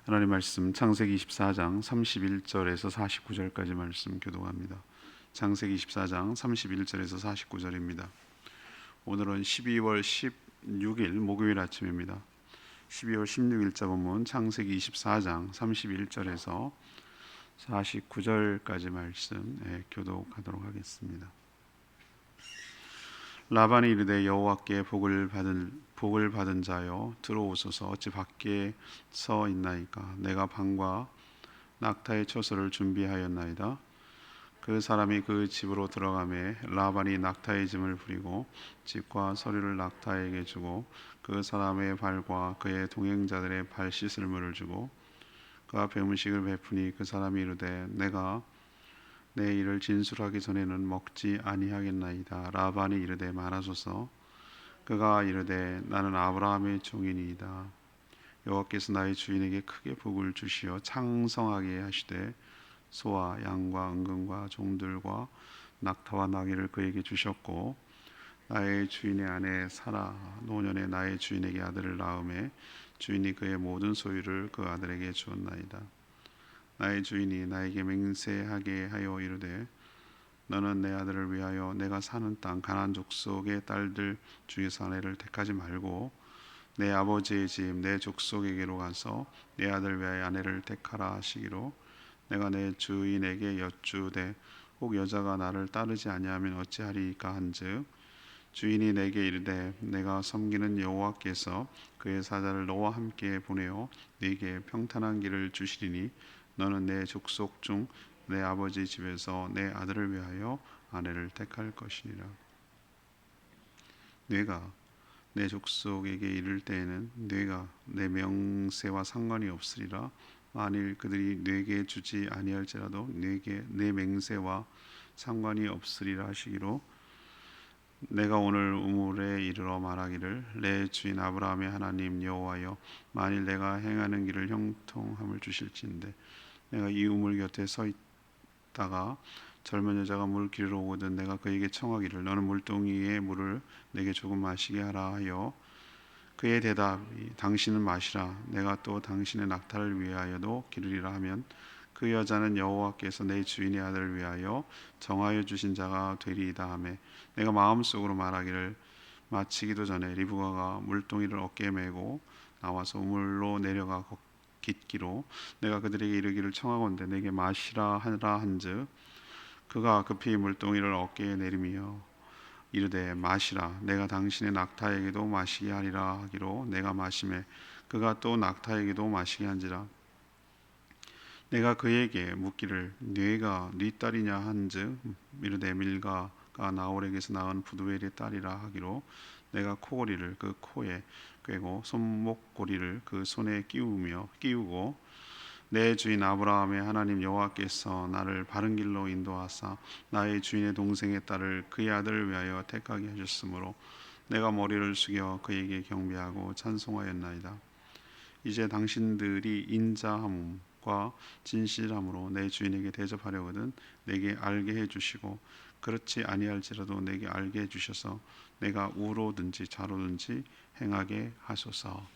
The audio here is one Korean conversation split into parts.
하나님 말씀 창세기 24장 31절에서 49절까지 말씀 교독합니다. 창세기 24장 31절에서 49절입니다. 오늘은 12월 16일 목요일 아침입니다. 12월 16일자 본문 창세기 24장 31절에서 49절까지 말씀 교독하도록 하겠습니다. 라반이 이르되 여호와께 복을 받은 자여 들어오소서. 어찌 밖에 서 있나이까. 내가 방과 낙타의 처소를 준비하였나이다. 그 사람이 그 집으로 들어가매 라반이 낙타의 짐을 부리고 집과 서류를 낙타에게 주고 그 사람의 발과 그의 동행자들의 발 씻을 물을 주고 그 앞에 음식을 베푸니 그 사람이 이르되 내가 내 일을 진술하기 전에는 먹지 아니하겠나이다. 라반이 이르되 말하소서. 그가 이르되 나는 아브라함의 종이니이다. 여호와께서 나의 주인에게 크게 복을 주시어 창성하게 하시되 소와 양과 은금과 종들과 낙타와 나귀를 그에게 주셨고 나의 주인의 아내 사라 노년에 나의 주인에게 아들을 낳음에 주인이 그의 모든 소유를 그 아들에게 주었나이다. 나의 주인이 나에게 맹세하게 하여 이르되 너는 내 아들을 위하여 내가 사는 땅 가나안 족속의 딸들 중에서 아내를 택하지 말고 내 아버지의 집 내 족속에게로 가서 내 아들을 위하여 아내를 택하라 하시기로 내가 내 주인에게 여쭈되 혹 여자가 나를 따르지 아니하면 어찌하리이까 한즉 주인이 내게 이르되 내가 섬기는 여호와께서 그의 사자를 너와 함께 보내어 네게 평탄한 길을 주시리니 너는 내 족속 중 내 아버지 집에서 내 아들을 위하여 아내를 택할 것이니라. 네가 내 족속에게 이를 때에는 네가 내 명세와 상관이 없으리라. 만일 그들이 네게 주지 아니할지라도 네게 내 맹세와 상관이 없으리라 하시기로 내가 오늘 우물에 이르러 말하기를 내 주인 아브라함의 하나님 여호와여 만일 내가 행하는 길을 형통함을 주실지인데 내가 이 우물 곁에 서 있다가 젊은 여자가 물 기르러 오거든 내가 그에게 청하기를 너는 물동이의 물을 내게 조금 마시게 하라 하여 그의 대답이 당신은 마시라 내가 또 당신의 낙타를 위하여도 기르리라 하면 그 여자는 여호와께서 내 주인의 아들을 위하여 정하여 주신 자가 되리이다 하매 내가 마음속으로 말하기를 마치기도 전에 리브가가 물동이를 어깨에 메고 나와서 우물로 내려가 깃기로 내가 그들에게 이르기를 청하건대 내게 마시라 하라 한즉 그가 급히 물동이를 어깨에 내리며 이르되 마시라 내가 당신의 낙타에게도 마시게 하리라 하기로 내가 마시매 그가 또 낙타에게도 마시게 한지라 내가 그에게 묻기를 네가 네 딸이냐 한즉 이르되 밀가가 나홀에게서 낳은 부두엘의 딸이라 하기로 내가 코고리를 그 코에 꿰고 손목고리를 그 손에 끼우고 내 주인 아브라함의 하나님 여호와께서 나를 바른 길로 인도하사 나의 주인의 동생의 딸을 그의 아들을 위하여 택하게 하셨으므로 내가 머리를 숙여 그에게 경배하고 찬송하였나이다. 이제 당신들이 인자함과 진실함으로 내 주인에게 대접하려거든 내게 알게 해주시고 그렇지 아니할지라도 내게 알게 해주셔서 내가 우로든지 좌로든지 행하게 하소서.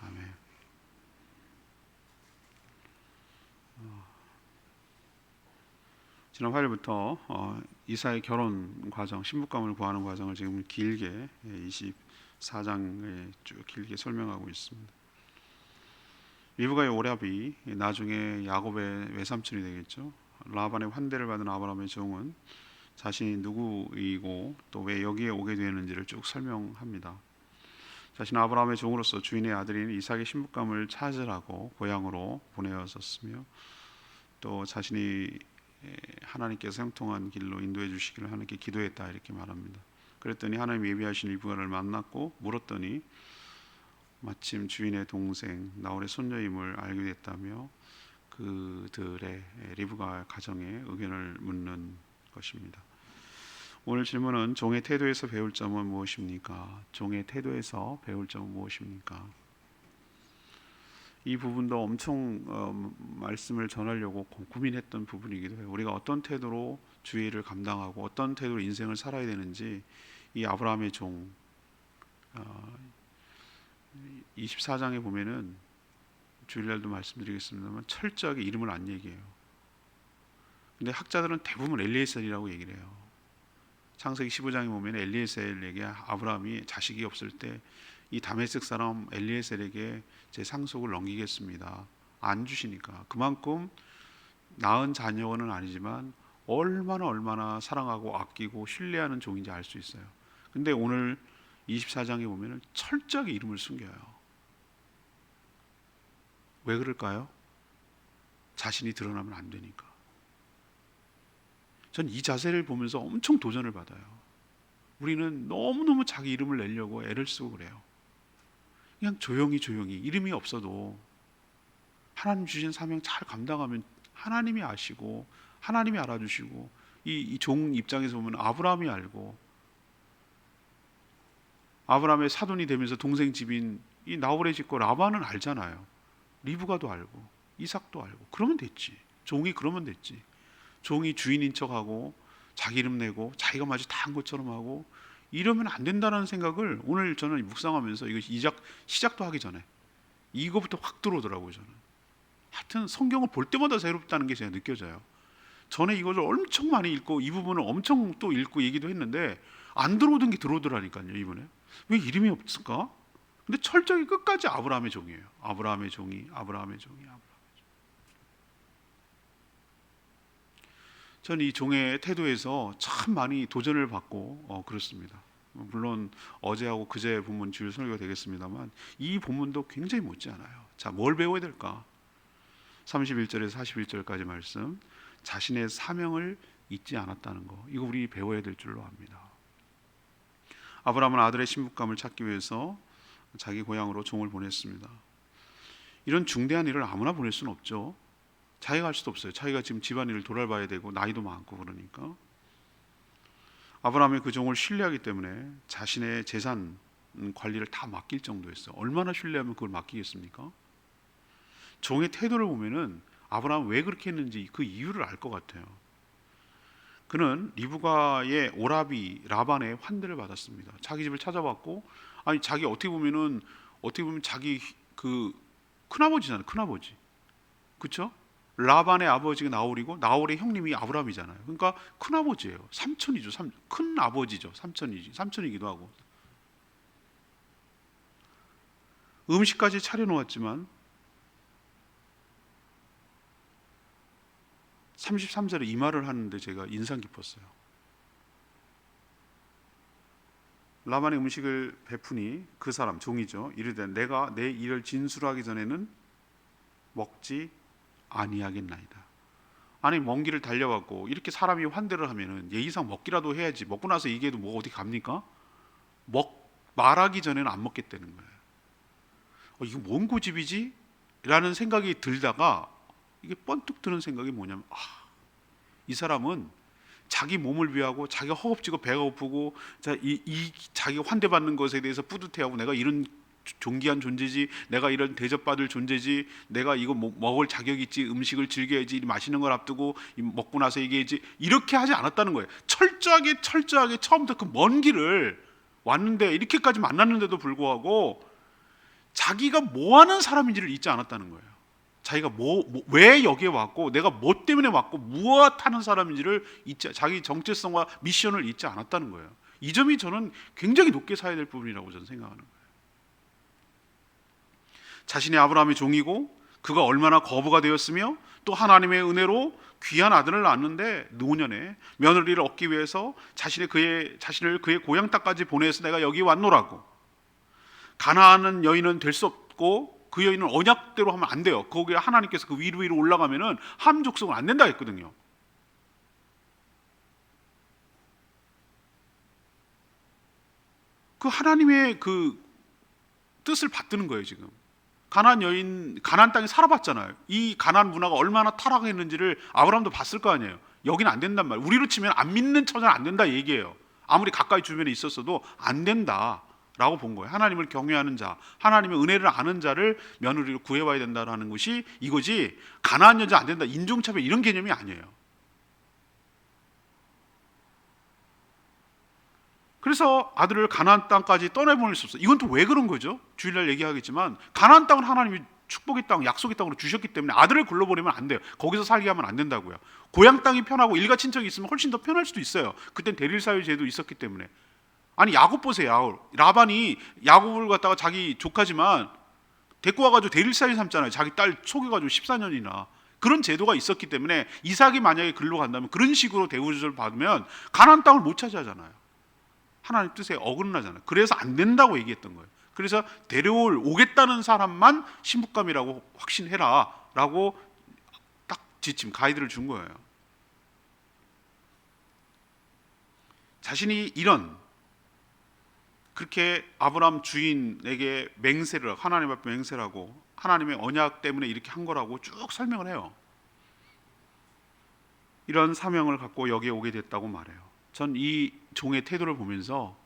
아멘. 지난 화요일부터 이사의 결혼 과정, 신부감을 구하는 과정을 지금 길게 24장에 쭉 길게 설명하고 있습니다. 리브가의 오랍이 나중에 야곱의 외삼촌이 되겠죠. 라반의 환대를 받은 아브라함의 종은 자신이 누구이고 또 왜 여기에 오게 되었는지를 쭉 설명합니다. 자신 아브라함의 종으로서 주인의 아들인 이삭의 신부감을 찾으라고 고향으로 보내었었으며 또 자신이 하나님께서 형통한 길로 인도해 주시기를 하나님께 기도했다 이렇게 말합니다. 그랬더니 하나님 예비하신 리브가를 만났고 물었더니 마침 주인의 동생 나홀의 손녀임을 알게 됐다며 그들의 리브가 가정의 의견을 묻는 것입니다. 오늘 질문은 종의 태도에서 배울 점은 무엇입니까? 종의 태도에서 배울 점은 무엇입니까? 이 부분도 엄청 말씀을 전하려고 고민했던 부분이기도 해요. 우리가 어떤 태도로 주의를 감당하고 어떤 태도로 인생을 살아야 되는지 이 아브라함의 종 24장에 보면은 주일날도 말씀드리겠습니다만 철저하게 이름을 안 얘기해요. 근데 학자들은 대부분 엘리에셀이라고 얘기를 해요. 창세기 15장에 보면 엘리에셀에게 아브라함이 자식이 없을 때 이 다메섹 사람 엘리에셀에게 제 상속을 넘기겠습니다. 안 주시니까. 그만큼 낳은 자녀는 아니지만 얼마나 사랑하고 아끼고 신뢰하는 종인지 알 수 있어요. 근데 오늘 24장에 보면 철저하게 이름을 숨겨요. 왜 그럴까요? 자신이 드러나면 안 되니까. 전 이 자세를 보면서 엄청 도전을 받아요. 우리는 너무너무 자기 이름을 내려고 애를 쓰고 그래요. 그냥 조용히 이름이 없어도 하나님 주신 사명 잘 감당하면 하나님이 아시고 하나님이 알아주시고 이 종 입장에서 보면 아브라함이 알고 아브라함의 사돈이 되면서 동생 집인 이 나홀의 집과 라반은 알잖아요. 리브가도 알고 이삭도 알고 그러면 됐지. 종이 그러면 됐지. 종이 주인인 척하고 자기 이름 내고 자기가 마치 다 한 것처럼 하고 이러면 안 된다는 생각을 오늘 저는 묵상하면서 이거 시작도 하기 전에 이거부터 확 들어오더라고요. 저는 하여튼 성경을 볼 때마다 새롭다는 게 제가 느껴져요. 전에 이것을 엄청 많이 읽고 이 부분을 엄청 또 읽고 얘기도 했는데 안 들어오던 게 들어오더라니까요. 이번에 왜 이름이 없을까? 근데 철저히 끝까지 아브라함의 종이에요. 아브라함의 종이. 저는 이 종의 태도에서 참 많이 도전을 받고 그렇습니다. 물론 어제하고 그제 본문 주일 설교가 되겠습니다만 이 본문도 굉장히 못지않아요. 자, 뭘 배워야 될까? 31절에서 41절까지 말씀, 자신의 사명을 잊지 않았다는 거, 이거 우리 배워야 될 줄로 압니다. 아브라함은 아들의 신부감을 찾기 위해서 자기 고향으로 종을 보냈습니다. 이런 중대한 일을 아무나 보낼 수는 없죠. 자기가 할 수도 없어요. 자기가 지금 집안일을 돌아봐야 되고 나이도 많고 그러니까. 아브라함이 그 종을 신뢰하기 때문에 자신의 재산 관리를 다 맡길 정도였어요. 얼마나 신뢰하면 그걸 맡기겠습니까? 종의 태도를 보면은 아브라함은 왜 그렇게 했는지 그 이유를 알 것 같아요. 그는 리브가의 오라비 라반의 환대를 받았습니다. 자기 집을 찾아봤고, 아니 자기 어떻게 보면 자기 그 큰아버지잖아요. 큰아버지, 그렇죠? 라반의 아버지가 나홀이고 나홀의 형님이 아브라함이잖아요. 그러니까 큰아버지예요. 삼촌이죠. 큰 아버지죠. 삼촌이기도 하고. 음식까지 차려놓았지만 33절에 이 말을 하는데 제가 인상 깊었어요. 라반의 음식을 베푸니 그 사람 종이죠. 이르되 내가 내 일을 진술하기 전에는 먹지 아니하겠나이다. 아니 먼 길을 달려왔고 이렇게 사람이 환대를 하면은 예의상 먹기라도 해야지. 먹고 나서 얘기해도 뭐 어디 갑니까? 말하기 전에는 안 먹겠다는 거예요. 이거 뭔 고집이지? 라는 생각이 들다가 이게 번뜩 드는 생각이 뭐냐면 이 사람은 자기 몸을 위하고 자기가 허겁지겁 배가 고프고 자기가 환대받는 것에 대해서 뿌듯해하고 내가 이런 존귀한 존재지, 내가 이런 대접받을 존재지, 내가 이거 먹을 자격이 있지, 음식을 즐겨야지, 맛있는 걸 앞두고 먹고 나서 얘기해야지, 이렇게 하지 않았다는 거예요. 철저하게 처음부터 그 먼 길을 왔는데 이렇게까지 만났는데도 불구하고 자기가 뭐 하는 사람인지를 잊지 않았다는 거예요. 자기가 왜 여기에 왔고 내가 뭐 때문에 왔고 무엇 하는 사람인지를 자기 정체성과 미션을 잊지 않았다는 거예요. 이 점이 저는 굉장히 높게 사야 될 부분이라고 저는 생각하는 거예요. 자신이 아브라함의 종이고 그가 얼마나 거부가 되었으며 또 하나님의 은혜로 귀한 아들을 낳았는데 노년에 며느리를 얻기 위해서 자신을 그의 고향 땅까지 보내서 내가 여기 왔노라고. 가나안은 여인은 될 수 없고 그 여인은 언약대로 하면 안 돼요. 거기에 하나님께서 그 위로 올라가면은 함 족속은 안 된다 했거든요. 그 하나님의 그 뜻을 받드는 거예요. 지금 가나안 땅에 살아봤잖아요. 이 가나안 문화가 얼마나 타락했는지를 아브라함도 봤을 거 아니에요. 여기는 안 된단 말이에요. 우리로 치면 안 믿는 처자는 안 된다 얘기예요. 아무리 가까이 주변에 있었어도 안 된다 라고 본 거예요. 하나님을 경외하는 자, 하나님의 은혜를 아는 자를 며느리로 구해와야 된다라는 것이 이거지, 가나안 여자 안 된다, 인종차별 이런 개념이 아니에요. 그래서 아들을 가나안 땅까지 떠내보낼 수 없어요. 이건 또 왜 그런 거죠? 주일날 얘기하겠지만 가나안 땅은 하나님이 축복의 땅, 약속의 땅으로 주셨기 때문에 아들을 굴러보내면 안 돼요. 거기서 살게 하면 안 된다고요. 고향 땅이 편하고 일가 친척이 있으면 훨씬 더 편할 수도 있어요. 그땐 대릴 사유 제도 있었기 때문에. 아니 야곱 보세요. 야곱. 라반이 야곱을 갖다가 자기 조카지만 데리고 와가지고 대릴 사유 삼잖아요. 자기 딸 속여가지고 14년이나. 그런 제도가 있었기 때문에 이삭이 만약에 글로 간다면 그런 식으로 대우조절 받으면 가나안 땅을 못 차지하잖아요. 하나님 뜻에 어긋나잖아요. 그래서 안 된다고 얘기했던 거예요. 그래서 오겠다는 사람만 신부감이라고 확신해라 라고 딱 지침 가이드를 준 거예요. 자신이 그렇게 아브라함 주인에게 맹세를, 하나님 앞에 맹세를 하고 하나님의 언약 때문에 이렇게 한 거라고 쭉 설명을 해요. 이런 사명을 갖고 여기에 오게 됐다고 말해요. 전 이 종의 태도를 보면서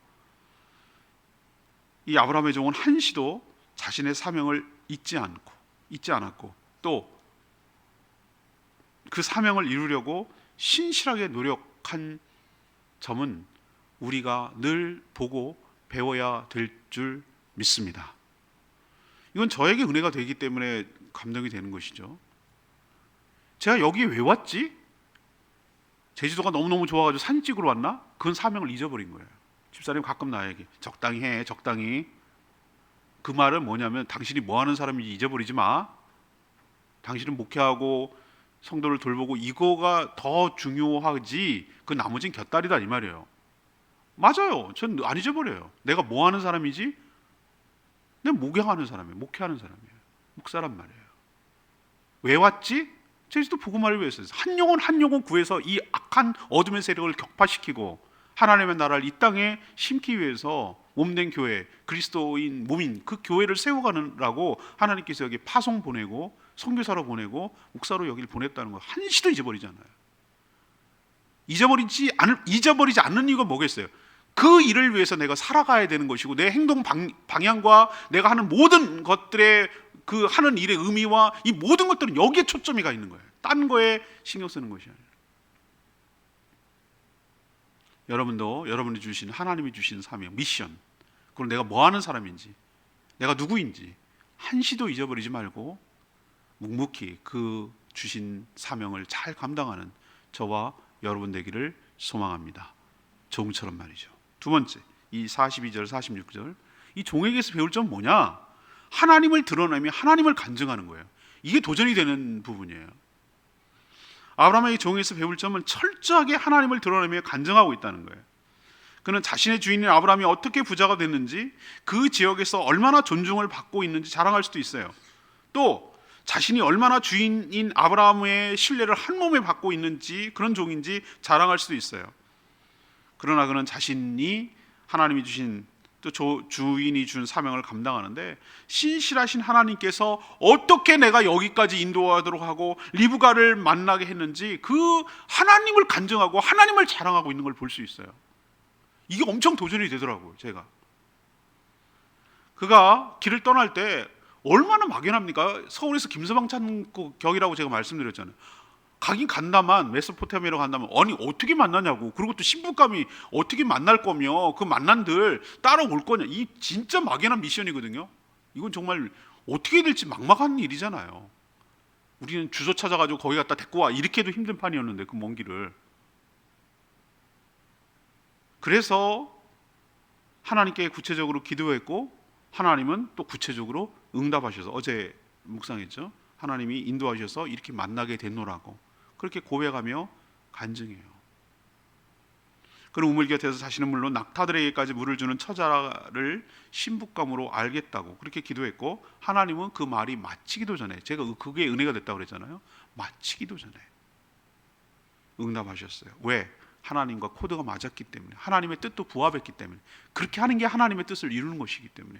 이 아브라함의 종은 한시도 자신의 사명을 잊지 않았고 또 그 사명을 이루려고 신실하게 노력한 점은 우리가 늘 보고 배워야 될 줄 믿습니다. 이건 저에게 은혜가 되기 때문에 감동이 되는 것이죠. 제가 여기에 왜 왔지? 제주도가 너무너무 좋아가지고 사진 찍으러 왔나? 그건 사명을 잊어버린 거예요. 집사님 가끔 나에게 적당히 해, 적당히. 그 말은 뭐냐면 당신이 뭐 하는 사람인지 잊어버리지 마. 당신은 목회하고 성도를 돌보고 이거가 더 중요하지 그 나머지는 곁다리다 이 말이에요. 맞아요. 전 안 잊어버려요. 내가 뭐 하는 사람이지? 내가 목회하는 사람이에요. 목회하는 사람이에요. 목사란 말이에요. 왜 왔지? 제주도 복음화를 위해서 한 영혼 구해서 이 악한 어둠의 세력을 격파시키고 하나님의 나라를 이 땅에 심기 위해서 몸된 교회, 그리스도인 몸인 그 교회를 세워가느라고 하나님께서 여기 파송 보내고 선교사로 보내고 목사로 여기를 보냈다는 거 한시도 잊어버리잖아요. 잊어버리지 않는 이유가 뭐겠어요? 그 일을 위해서 내가 살아가야 되는 것이고 내 행동 방향과 내가 하는 모든 것들의 그 하는 일의 의미와 이 모든 것들은 여기에 초점이 가 있는 거예요. 딴 거에 신경 쓰는 것이 아니라. 여러분도 여러분이 주신 하나님이 주신 사명, 미션, 그리고 내가 뭐 하는 사람인지, 내가 누구인지 한시도 잊어버리지 말고 묵묵히 그 주신 사명을 잘 감당하는 저와 여러분 되기를 소망합니다. 종처럼 말이죠. 두 번째, 이 42절, 46절 이 종에게서 배울 점은 뭐냐? 하나님을 드러내며 하나님을 간증하는 거예요. 이게 도전이 되는 부분이에요. 아브라함의 종에서 배울 점은 철저하게 하나님을 드러내며 간증하고 있다는 거예요. 그는 자신의 주인인 아브라함이 어떻게 부자가 됐는지, 그 지역에서 얼마나 존중을 받고 있는지 자랑할 수도 있어요. 또 자신이 얼마나 주인인 아브라함의 신뢰를 한 몸에 받고 있는지, 그런 종인지 자랑할 수도 있어요. 그러나 그는 자신이 하나님이 주신 또 주인이 준 사명을 감당하는데 신실하신 하나님께서 어떻게 내가 여기까지 인도하도록 하고 리브가를 만나게 했는지 그 하나님을 간증하고 하나님을 자랑하고 있는 걸 볼 수 있어요. 이게 엄청 도전이 되더라고요. 제가 그가 길을 떠날 때 얼마나 막연합니까? 서울에서 김서방 찾는 격이라고 제가 말씀드렸잖아요. 가긴 간다만, 메소포타미아로 간다면 아니 어떻게 만나냐고, 그리고 또 신부감이 어떻게 만날 거며 그 만난들 따라올 거냐, 이 진짜 막연한 미션이거든요. 이건 정말 어떻게 될지 막막한 일이잖아요. 우리는 주소 찾아가지고 거기 갖다 데리고 와 이렇게 해도 힘든 판이었는데 그 먼 길을. 그래서 하나님께 구체적으로 기도했고 하나님은 또 구체적으로 응답하셔서, 어제 묵상했죠. 하나님이 인도하셔서 이렇게 만나게 됐노라고 그렇게 고백하며 간증해요. 그는 우물 곁에서 자신은 물론 낙타들에게까지 물을 주는 처자를 신부감으로 알겠다고 그렇게 기도했고 하나님은 그 말이 마치기도 전에, 제가 그게 은혜가 됐다고 그랬잖아요. 마치기도 전에 응답하셨어요. 왜? 하나님과 코드가 맞았기 때문에, 하나님의 뜻도 부합했기 때문에. 그렇게 하는 게 하나님의 뜻을 이루는 것이기 때문에.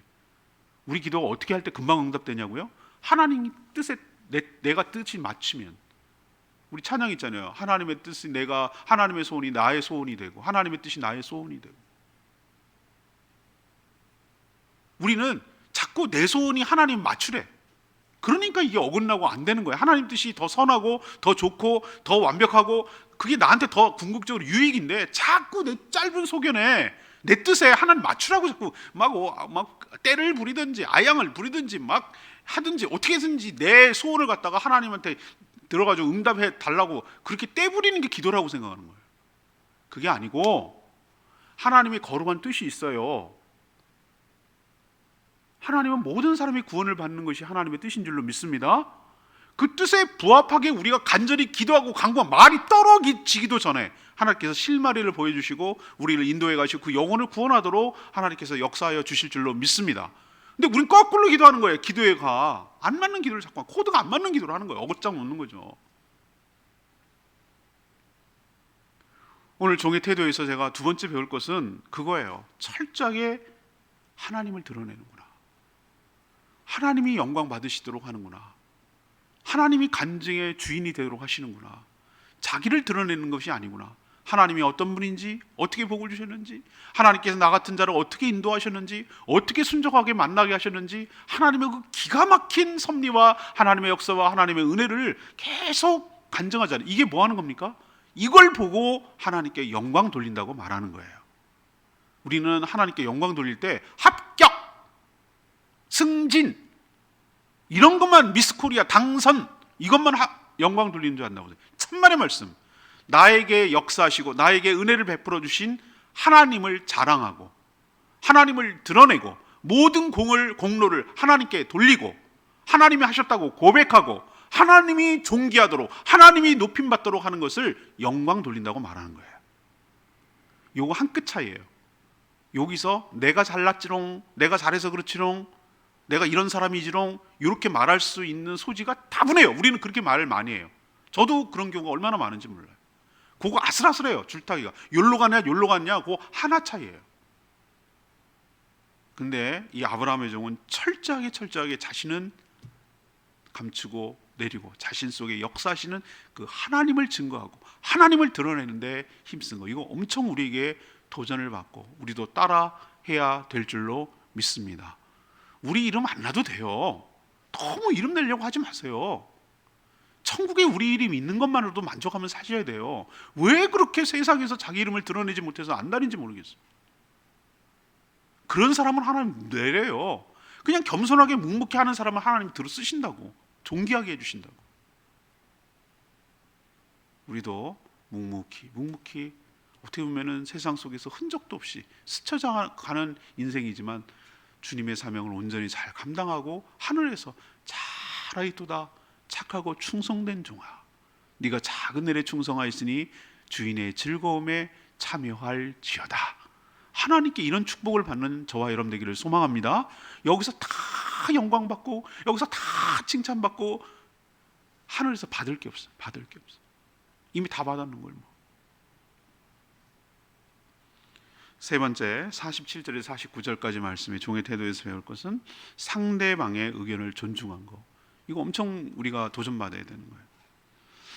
우리 기도가 어떻게 할 때 금방 응답되냐고요? 하나님 뜻에 내가 뜻이 맞추면. 우리 찬양 있잖아요. 하나님의 뜻이 하나님의 소원이 나의 소원이 되고 하나님의 뜻이 나의 소원이 되고. 우리는 자꾸 내 소원이 하나님 맞추래. 그러니까 이게 어긋나고 안 되는 거예요. 하나님 뜻이 더 선하고 더 좋고 더 완벽하고 그게 나한테 더 궁극적으로 유익인데 자꾸 내 짧은 소견에 내 뜻에 하나님 맞추라고 자꾸 막 때를 부리든지 아양을 부리든지 막 하든지 어떻게든지 내 소원을 갖다가 하나님한테 들어가지고 응답해 달라고 그렇게 떼부리는 게 기도라고 생각하는 거예요. 그게 아니고 하나님의 거룩한 뜻이 있어요. 하나님은 모든 사람이 구원을 받는 것이 하나님의 뜻인 줄로 믿습니다. 그 뜻에 부합하게 우리가 간절히 기도하고 간구한 말이 떨어지기도 전에 하나님께서 실마리를 보여주시고 우리를 인도해 가시고 그 영혼을 구원하도록 하나님께서 역사하여 주실 줄로 믿습니다. 근데 우린 거꾸로 기도하는 거예요. 기도에 안 맞는 기도를 자꾸 코드가 안 맞는 기도를 하는 거예요. 어긋장 놓는 거죠. 오늘 종의 태도에서 제가 두 번째 배울 것은 그거예요. 철저하게 하나님을 드러내는구나. 하나님이 영광 받으시도록 하는구나. 하나님이 간증의 주인이 되도록 하시는구나. 자기를 드러내는 것이 아니구나. 하나님이 어떤 분인지, 어떻게 복을 주셨는지, 하나님께서 나 같은 자를 어떻게 인도하셨는지, 어떻게 순종하게 만나게 하셨는지, 하나님의 그 기가 막힌 섭리와 하나님의 역사와 하나님의 은혜를 계속 간증하잖아요. 이게 뭐 하는 겁니까? 이걸 보고 하나님께 영광 돌린다고 말하는 거예요. 우리는 하나님께 영광 돌릴 때 합격, 승진 이런 것만, 미스코리아 당선 이것만 영광 돌리는 줄 안다고. 천만의 말씀. 나에게 역사하시고 나에게 은혜를 베풀어 주신 하나님을 자랑하고 하나님을 드러내고 모든 공로를 하나님께 돌리고 하나님이 하셨다고 고백하고 하나님이 존귀하도록 하나님이 높임받도록 하는 것을 영광 돌린다고 말하는 거예요. 요거 한 끗 차이예요. 여기서 내가 잘났지롱, 내가 잘해서 그렇지롱, 내가 이런 사람이지롱 이렇게 말할 수 있는 소지가 다분해요. 우리는 그렇게 말을 많이 해요. 저도 그런 경우가 얼마나 많은지 몰라요. 그거 아슬아슬해요. 줄타기가 욜로 가냐 욜로 갔냐 그거 하나 차이예요. 근데 이 아브라함의 종은 철저하게 자신은 감추고 내리고 자신 속에 역사하시는 그 하나님을 증거하고 하나님을 드러내는데 힘쓴 거. 이거 엄청 우리에게 도전을 받고 우리도 따라 해야 될 줄로 믿습니다. 우리 이름 안 놔도 돼요. 너무 이름 내려고 하지 마세요. 천국에 우리 이름 있는 것만으로도 만족하면서 사셔야 돼요. 왜 그렇게 세상에서 자기 이름을 드러내지 못해서 안달인지 모르겠어요. 그런 사람은 하나님 내려요. 그냥 겸손하게 묵묵히 하는 사람은 하나님 들어 쓰신다고, 존귀하게 해주신다고. 우리도 묵묵히 어떻게 보면은 세상 속에서 흔적도 없이 스쳐가는 인생이지만 주님의 사명을 온전히 잘 감당하고 하늘에서 잘하였도다 착하고 충성된 종아, 네가 작은 일에 충성하였으니 주인의 즐거움에 참여할지어다. 하나님께 이런 축복을 받는 저와 여러분 되기를 소망합니다. 여기서 다 영광 받고 여기서 다 칭찬받고 하늘에서 받을 게 없어요. 이미 다 받았는 걸 뭐. 세 번째 47절에서 49절까지 말씀의 종의 태도에서 배울 것은 상대방의 의견을 존중한 거. 이거 엄청 우리가 도전받아야 되는 거예요.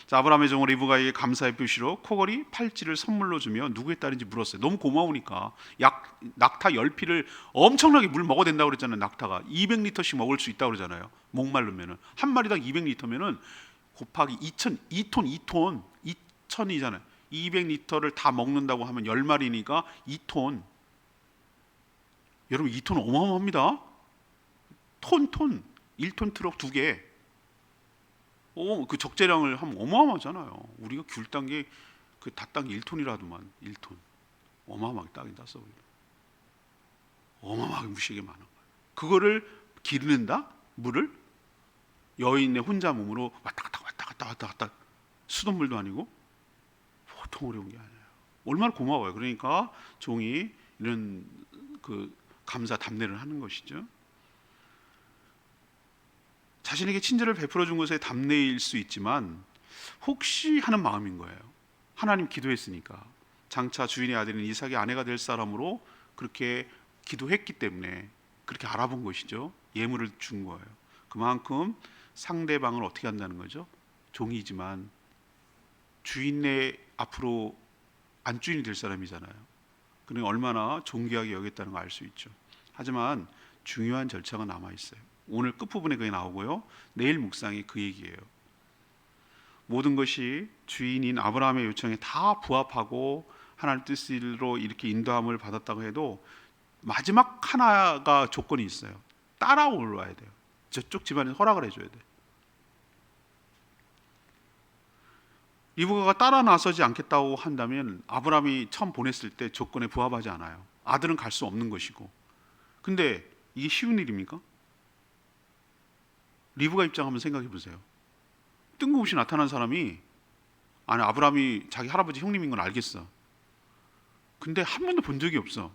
자, 아브라함의 종 리브가에게 감사의 표시로 코걸이 팔찌를 선물로 주며 누구의 딸인지 물었어요. 너무 고마우니까. 낙타 10피를 엄청나게 물 먹어야 된다고 그랬잖아요. 낙타가 200리터씩 먹을 수 있다고 그러잖아요. 목마르면은 한 마리당 200리터면은 곱하기 2,000이잖아요. 200리터를 다 먹는다고 하면 10마리니까 2톤. 여러분 2톤 어마어마합니다. 톤 1톤 트럭 2개. 그 적재량을 하면 어마어마하잖아요. 우리가 귤 딴 게 그 다 딴 게 1톤이라도만 1톤. 어마어마하게 따긴 땄어. 어마어마하게 무시하게 많은 거예요. 그거를 기르는다? 물을 여인의 혼자 몸으로 왔다 갔다 수돗물도 아니고 보통 어려운 게 아니에요. 얼마나 고마워요. 그러니까 종이 이런 그 감사 답례를 하는 것이죠. 자신에게 친절을 베풀어 준 것의 답례일 수 있지만 혹시 하는 마음인 거예요. 하나님 기도했으니까 장차 주인의 아들인 이삭의 아내가 될 사람으로 그렇게 기도했기 때문에 그렇게 알아본 것이죠. 예물을 준 거예요. 그만큼 상대방을 어떻게 한다는 거죠? 종이지만 주인의 앞으로 안주인이 될 사람이잖아요. 그러니 얼마나 존귀하게 여겼다는 걸 알 수 있죠. 하지만 중요한 절차가 남아 있어요. 오늘 끝부분에 그게 나오고요. 내일 묵상이 그 얘기예요. 모든 것이 주인인 아브라함의 요청에 다 부합하고 하나님 뜻으로 이렇게 인도함을 받았다고 해도 마지막 하나가 조건이 있어요. 따라올라야 돼요. 저쪽 집안에 허락을 해줘야 돼. 리브가가 따라 나서지 않겠다고 한다면 아브라함이 처음 보냈을 때 조건에 부합하지 않아요. 아들은 갈 수 없는 것이고. 근데 이게 쉬운 일입니까? 리브가 입장 한번 생각해 보세요. 뜬금없이 나타난 사람이, 아니 아브라함이 자기 할아버지 형님인 건 알겠어. 근데 한 번도 본 적이 없어.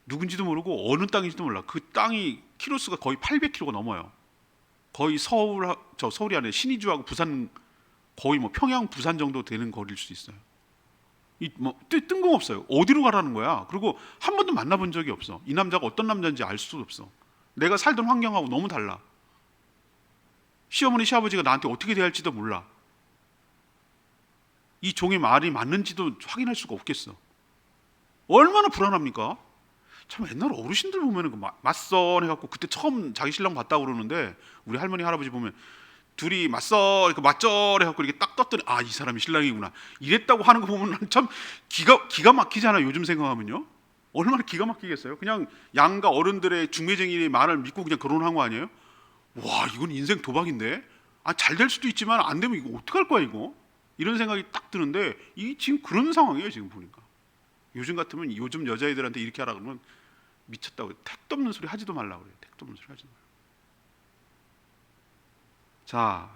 누군지도 모르고 어느 땅인지도 몰라. 그 땅이 키로수가 거의 800km가 넘어요. 거의 서울이 아니라 신의주하고 부산, 거의 뭐 평양 부산 정도 되는 거리일 수 있어요. 이 뭐 뜬금없어요. 어디로 가라는 거야? 그리고 한 번도 만나본 적이 없어. 이 남자가 어떤 남자인지 알 수도 없어. 내가 살던 환경하고 너무 달라. 시어머니 시아버지가 나한테 어떻게 대할지도 몰라. 이 종의 말이 맞는지도 확인할 수가 없겠어. 얼마나 불안합니까? 참 옛날 어르신들 보면은 그 맞선해갖고 그때 처음 자기 신랑 봤다고 그러는데, 우리 할머니 할아버지 보면 둘이 맞설, 맞절해갖고 이렇게 딱 떴더니 아, 이 사람이 신랑이구나 이랬다고 하는 거 보면 참 기가 막히잖아요. 요즘 생각하면요. 얼마나 기가 막히겠어요. 그냥 양가 어른들의 중매쟁이의 말을 믿고 그냥 결혼한 거 아니에요? 와, 이건 인생 도박인데. 아, 잘 될 수도 있지만 안 되면 이거 어떡할 거야 이거. 이런 생각이 딱 드는데 이 지금 그런 상황이에요. 지금 보니까 요즘 같으면 요즘 여자애들한테 이렇게 하라 그러면 미쳤다고, 택도 없는 소리 하지도 말라고 그래요. 택도 없는 소리 하지도 말라고. 자,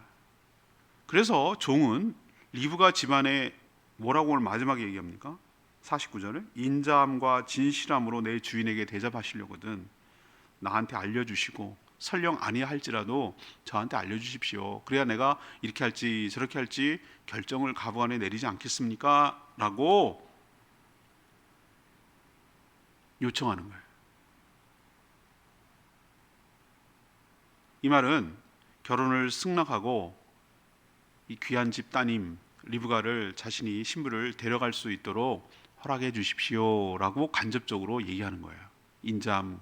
그래서 종은 리브가 집안에 뭐라고 오늘 마지막에 얘기합니까? 49절에 인자함과 진실함으로 내 주인에게 대접하시려거든 나한테 알려주시고 설령 아니할지라도 저한테 알려주십시오. 그래야 내가 이렇게 할지 저렇게 할지 결정을 가부간에 내리지 않겠습니까? 라고 요청하는 거예요. 이 말은 결혼을 승낙하고 이 귀한 집 따님 리브가를 자신이 신부를 데려갈 수 있도록 허락해 주십시오 라고 간접적으로 얘기하는 거예요. 인자함,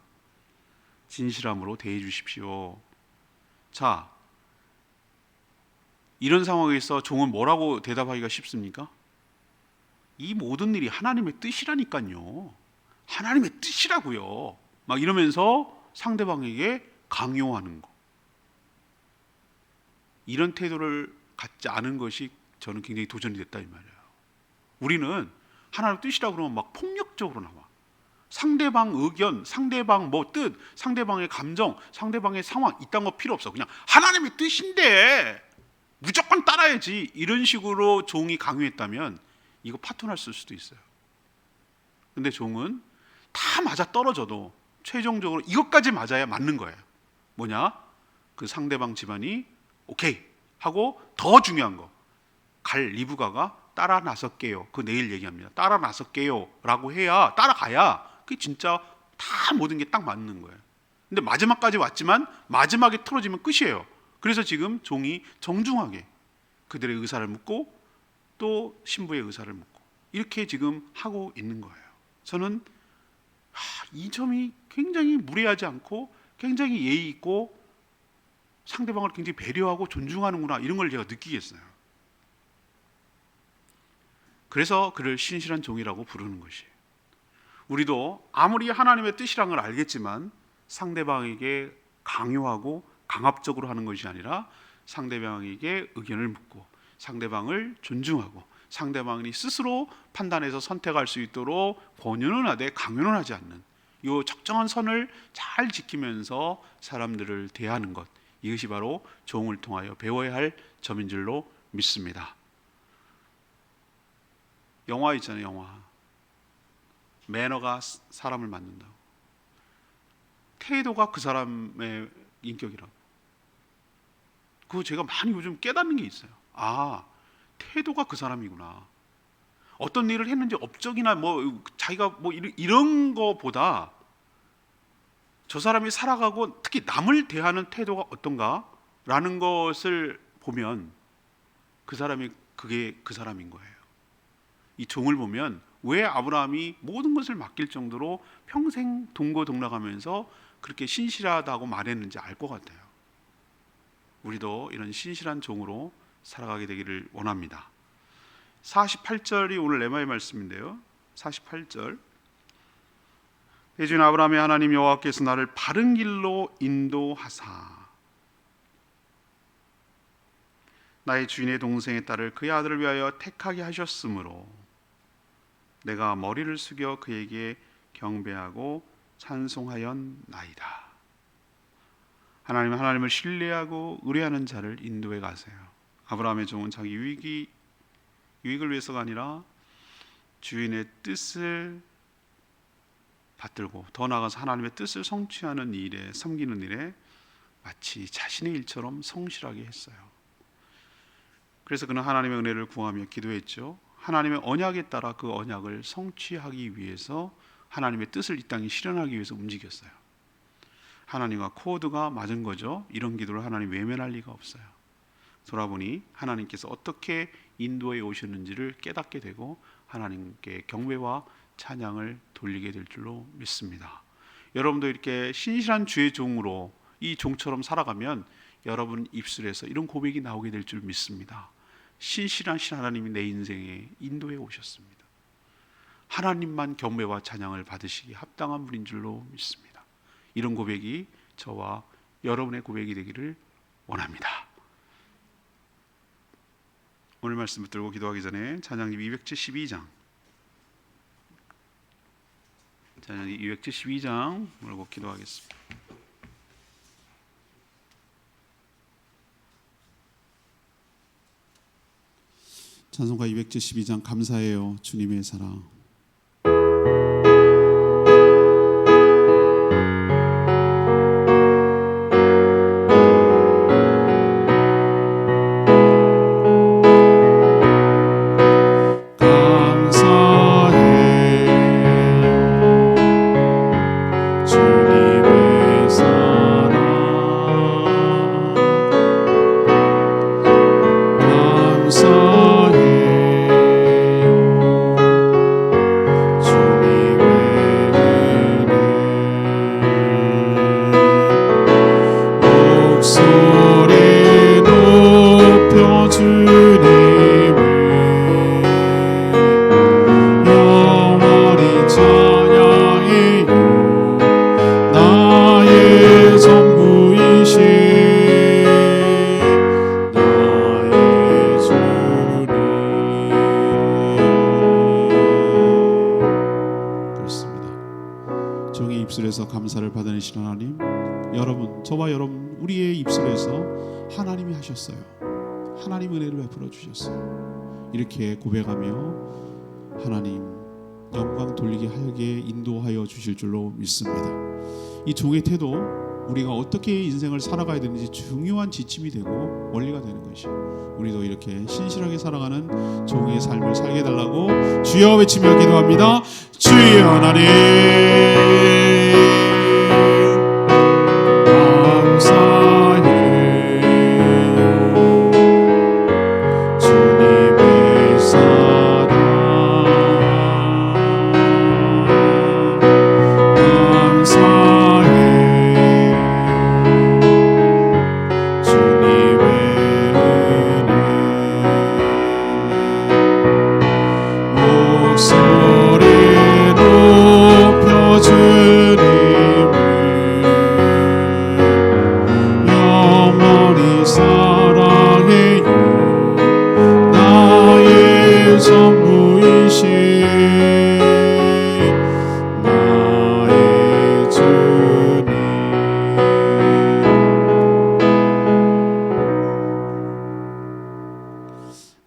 진실함으로 대해 주십시오. 자, 이런 상황에서 종은 뭐라고 대답하기가 쉽습니까? 이 모든 일이 하나님의 뜻이라니까요. 하나님의 뜻이라고요. 막 이러면서 상대방에게 강요하는 거. 이런 태도를 갖지 않은 것이 저는 굉장히 도전이 됐다 이 말이에요. 우리는 하나님의 뜻이라고 그러면 막 폭력적으로 나와. 상대방 의견, 상대방 뭐 뜻, 상대방의 감정, 상대방의 상황 이딴 거 필요 없어. 그냥 하나님의 뜻인데 무조건 따라야지. 이런 식으로 종이 강요했다면 이거 파토났을 수도 있어요. 근데 종은 다 맞아 떨어져도 최종적으로 이것까지 맞아야 맞는 거예요. 뭐냐? 그 상대방 집안이 오케이 하고, 더 중요한 거, 갈 리브가가 따라 나설게요. 그 내일 얘기합니다. 따라 나설게요 라고 해야, 따라가야 그게 진짜 다 모든 게 딱 맞는 거예요. 근데 마지막까지 왔지만 마지막에 틀어지면 끝이에요. 그래서 지금 종이 정중하게 그들의 의사를 묻고 또 신부의 의사를 묻고 이렇게 지금 하고 있는 거예요. 저는 이 점이 굉장히 무례하지 않고 굉장히 예의 있고 상대방을 굉장히 배려하고 존중하는구나, 이런 걸 제가 느끼겠어요. 그래서 그를 신실한 종이라고 부르는 것이에요. 우리도 아무리 하나님의 뜻이란 걸 알겠지만 상대방에게 강요하고 강압적으로 하는 것이 아니라 상대방에게 의견을 묻고 상대방을 존중하고 상대방이 스스로 판단해서 선택할 수 있도록 권유는 하되 강요는 하지 않는 이 적정한 선을 잘 지키면서 사람들을 대하는 것, 이것이 바로 종을 통하여 배워야 할 점인 줄로 믿습니다. 영화 있잖아요. 영화 매너가 사람을 만든다고. 태도가 그 사람의 인격이라고. 그거 제가 많이 요즘 깨닫는 게 있어요. 아, 태도가 그 사람이구나. 어떤 일을 했는지 업적이나 뭐 자기가 뭐 이런 거보다 저 사람이 살아가고 특히 남을 대하는 태도가 어떤가라는 것을 보면 그 사람이 그게 그 사람인 거예요. 이 종을 보면 왜 아브라함이 모든 것을 맡길 정도로 평생 동거동락하면서 그렇게 신실하다고 말했는지 알 것 같아요. 우리도 이런 신실한 종으로 살아가게 되기를 원합니다. 48절이 오늘 레마의 말씀인데요. 48절 내 주인 아브라함의 하나님 여호와께서 나를 바른 길로 인도하사 나의 주인의 동생의 딸을 그의 아들을 위하여 택하게 하셨으므로 내가 머리를 숙여 그에게 경배하고 찬송하였나이다. 하나님을 신뢰하고 의뢰하는 자를 인도해 가세요. 아브라함의 종은 자기 유익을 위해서가 아니라 주인의 뜻을 받들고 더 나아가서 하나님의 뜻을 성취하는 일에, 섬기는 일에 마치 자신의 일처럼 성실하게 했어요. 그래서 그는 하나님의 은혜를 구하며 기도했죠. 하나님의 언약에 따라 그 언약을 성취하기 위해서 하나님의 뜻을 이 땅에 실현하기 위해서 움직였어요. 하나님과 코드가 맞은 거죠. 이런 기도를 하나님 외면할 리가 없어요. 돌아보니 하나님께서 어떻게 인도해 오셨는지를 깨닫게 되고 하나님께 경배와 찬양을 돌리게 될 줄로 믿습니다. 여러분도 이렇게 신실한 주의 종으로 이 종처럼 살아가면 여러분 입술에서 이런 고백이 나오게 될 줄 믿습니다. 신실하신 하나님이 내 인생에 인도해 오셨습니다. 하나님만 경배와 찬양을 받으시기 합당한 분인 줄로 믿습니다. 이런 고백이 저와 여러분의 고백이 되기를 원합니다. 오늘 말씀 붙들고 기도하기 전에 찬양집 272장 찬양집 272장 물고 기도하겠습니다. 찬송가 272장 감사해요 주님의 사랑. 감사를 받으시는 하나님, 여러분, 저와 여러분 우리의 입술에서 하나님이 하셨어요. 하나님 은혜를 베풀어 주셨어요. 이렇게 고백하며 하나님 영광 돌리게 하게 인도하여 주실 줄로 믿습니다. 이 종의 태도, 우리가 어떻게 인생을 살아가야 되는지 중요한 지침이 되고 원리가 되는 것이요. 우리도 이렇게 신실하게 살아가는 종의 삶을 살게 해달라고 주여 외치며 기도합니다. 주여 하나님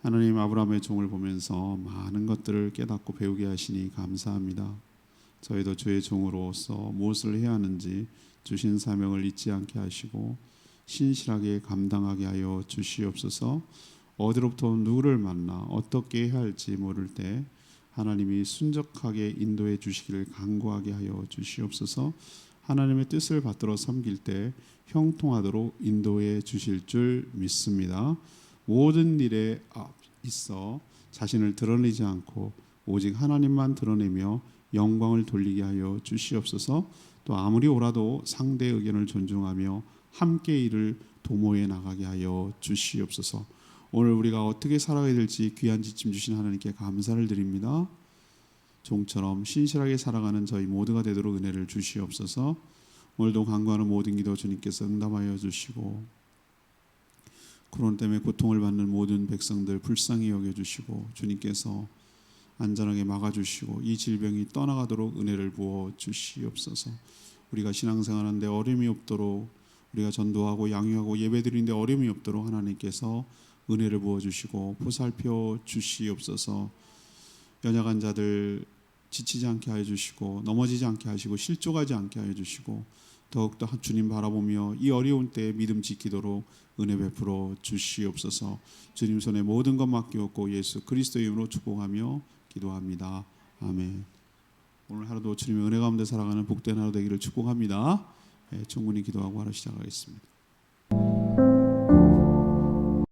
하나님, 아브라함의 종을 보면서 많은 것들을 깨닫고 배우게 하시니 감사합니다. 저희도 주의 종으로서 무엇을 해야 하는지 주신 사명을 잊지 않게 하시고 신실하게 감당하게 하여 주시옵소서. 어디로부터 누구를 만나 어떻게 해야 할지 모를 때 하나님이 순적하게 인도해 주시기를 간구하게 하여 주시옵소서. 하나님의 뜻을 받들어 섬길 때 형통하도록 인도해 주실 줄 믿습니다. 모든 일에 있어 자신을 드러내지 않고 오직 하나님만 드러내며 영광을 돌리게 하여 주시옵소서. 또 아무리 오라도 상대의 의견을 존중하며 함께 일을 도모해 나가게 하여 주시옵소서. 오늘 우리가 어떻게 살아가야 될지 귀한 지침 주신 하나님께 감사를 드립니다. 종처럼 신실하게 살아가는 저희 모두가 되도록 은혜를 주시옵소서. 오늘도 간구하는 모든 기도 주님께서 응답하여 주시고 코로나 때문에 고통을 받는 모든 백성들 불쌍히 여겨주시고 주님께서 안전하게 막아주시고 이 질병이 떠나가도록 은혜를 부어 주시옵소서. 우리가 신앙생활하는데 어려움이 없도록, 우리가 전도하고 양육하고 예배드리는데 어려움이 없도록 하나님께서 은혜를 부어주시고 보살펴 주시옵소서. 연약한 자들 지치지 않게 하여 주시고 넘어지지 않게 하시고 실족하지 않게 하여 주시고 더욱더 주님 바라보며 이 어려운 때에 믿음 지키도록 은혜 베풀어 주시옵소서. 주님 손에 모든 것 맡기옵고 예수 그리스도의 이름으로 축복하며 기도합니다. 아멘. 오늘 하루도 주님의 은혜 가운데 살아가는 복된 하루 되기를 축복합니다. 충분히 기도하고 하루 시작하겠습니다.